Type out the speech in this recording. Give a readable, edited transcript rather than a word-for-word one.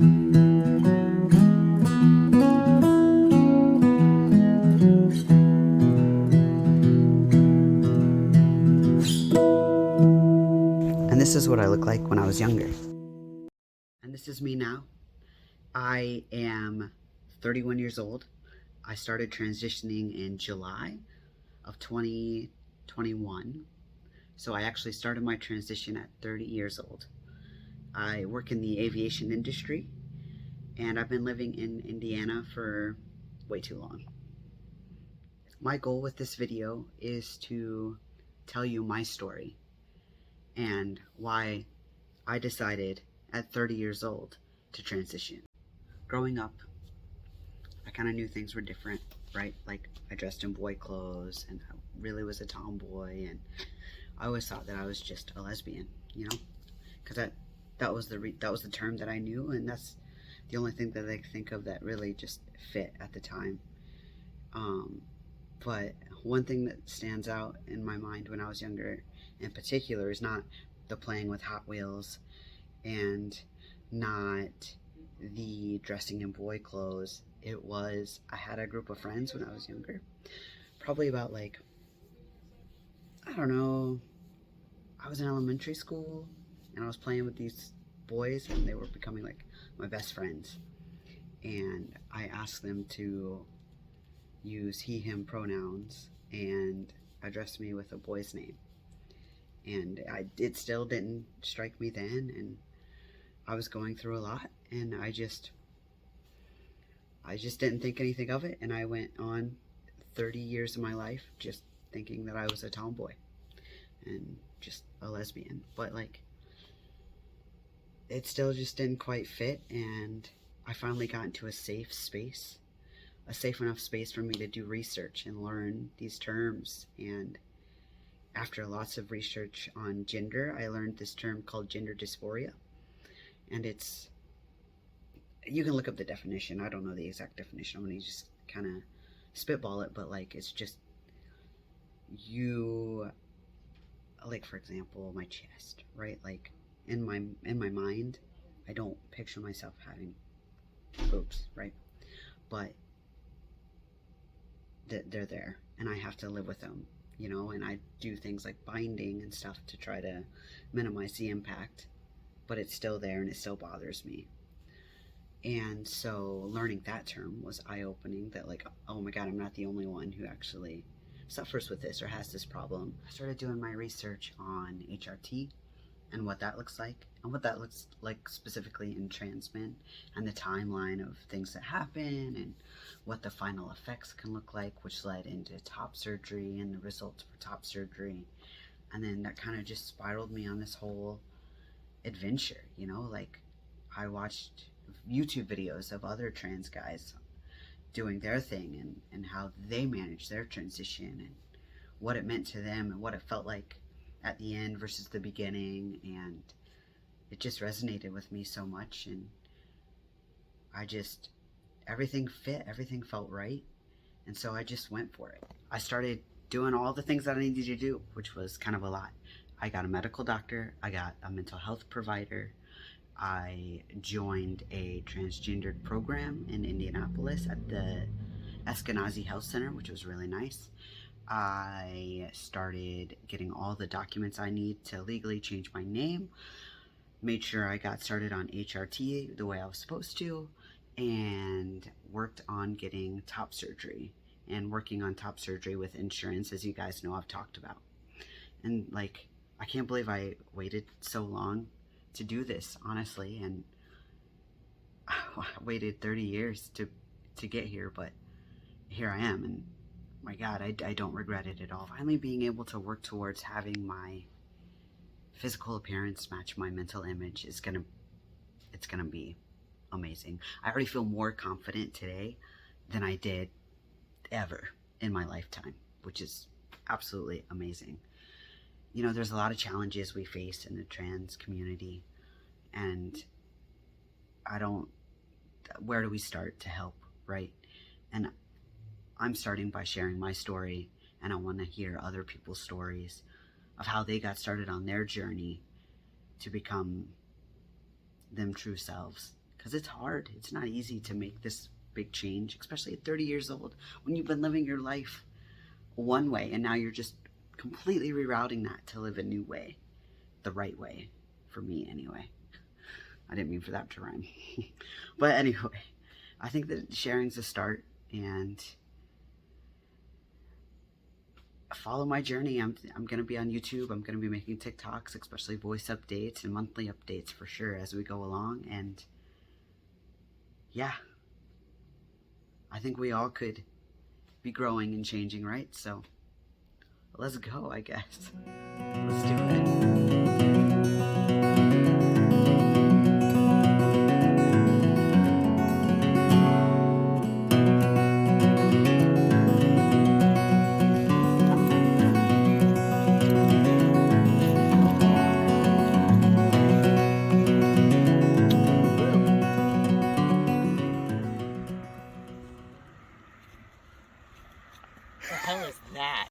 And this is what I looked like when I was younger. And this is me now. I am 31 years old. I started transitioning in July of 2021. So I actually started my transition at 30 years old. I work in the aviation industry, and I've been living in Indiana for way too long. My goal with this video is to tell you my story and why I decided at 30 years old to transition. Growing up, I kind of knew things were different, right? Like, I dressed in boy clothes and I really was a tomboy, and I always thought that I was just a lesbian, you know? Because that was the term that I knew, and that's the only thing that I could think of that really just fit at the time. But one thing that stands out in my mind when I was younger in particular is not the playing with Hot Wheels and not the dressing in boy clothes. It was, I had a group of friends when I was younger, probably about, like, I don't know, I was in elementary school and I was playing with these boys and they were becoming like my best friends, and I asked them to use he him pronouns and address me with a boy's name, and it still didn't strike me then, and I was going through a lot, and I just didn't think anything of it, and I went on 30 years of my life just thinking that I was a tomboy and just a lesbian. But, like, it still just didn't quite fit, and I finally got into a safe space, a safe enough space for me to do research and learn these terms. And after lots of research on gender, I learned this term called gender dysphoria, and it's, you can look up the definition. I don't know the exact definition. I'm going to just kind of spitball it, but, like, it's just you, like, for example, my chest, right? Like, in my mind, I don't picture myself having boobs, right? But they're there, and I have to live with them, you know, and I do things like binding and stuff to try to minimize the impact, but it's still there and it still bothers me. And so learning that term was eye-opening, that, like, oh my god, I'm not the only one who actually suffers with this or has this problem. I started doing my research on HRT and what that looks like, and what that looks like specifically in trans men, and the timeline of things that happen, and what the final effects can look like, which led into top surgery and the results for top surgery. And then that kind of just spiraled me on this whole adventure, you know? Like, I watched YouTube videos of other trans guys doing their thing, and how they managed their transition, and what it meant to them, and what it felt like at the end versus the beginning. And it just resonated with me so much, and everything fit, everything felt right, and so I just went for it. I started doing all the things that I needed to do, which was kind of a lot. I got a medical doctor, I got a mental health provider, I joined a transgendered program in Indianapolis at the Eskenazi Health Center, which was really nice. I started getting all the documents I need to legally change my name, made sure I got started on HRT the way I was supposed to, and worked on getting top surgery, and working on top surgery with insurance, as you guys know I've talked about. And, like, I can't believe I waited so long to do this, honestly, and I waited 30 years to get here, but here I am, and my god, I don't regret it at all. Finally being able to work towards having my physical appearance match my mental image it's gonna be amazing. I already feel more confident today than I did ever in my lifetime, which is absolutely amazing. You know, there's a lot of challenges we face in the trans community, and where do we start to help, right? And I'm starting by sharing my story, and I want to hear other people's stories of how they got started on their journey to become them true selves, because it's hard. It's not easy to make this big change, especially at 30 years old, when you've been living your life one way and now you're just completely rerouting that to live a new way, the right way, for me anyway. I didn't mean for that to rhyme. But anyway, I think that sharing's a start, and follow my journey. I'm going to be on YouTube. I'm going to be making TikToks, especially voice updates and monthly updates for sure as we go along. And yeah, I think we all could be growing and changing, right? So let's go, I guess. Let's do it. The hell is that?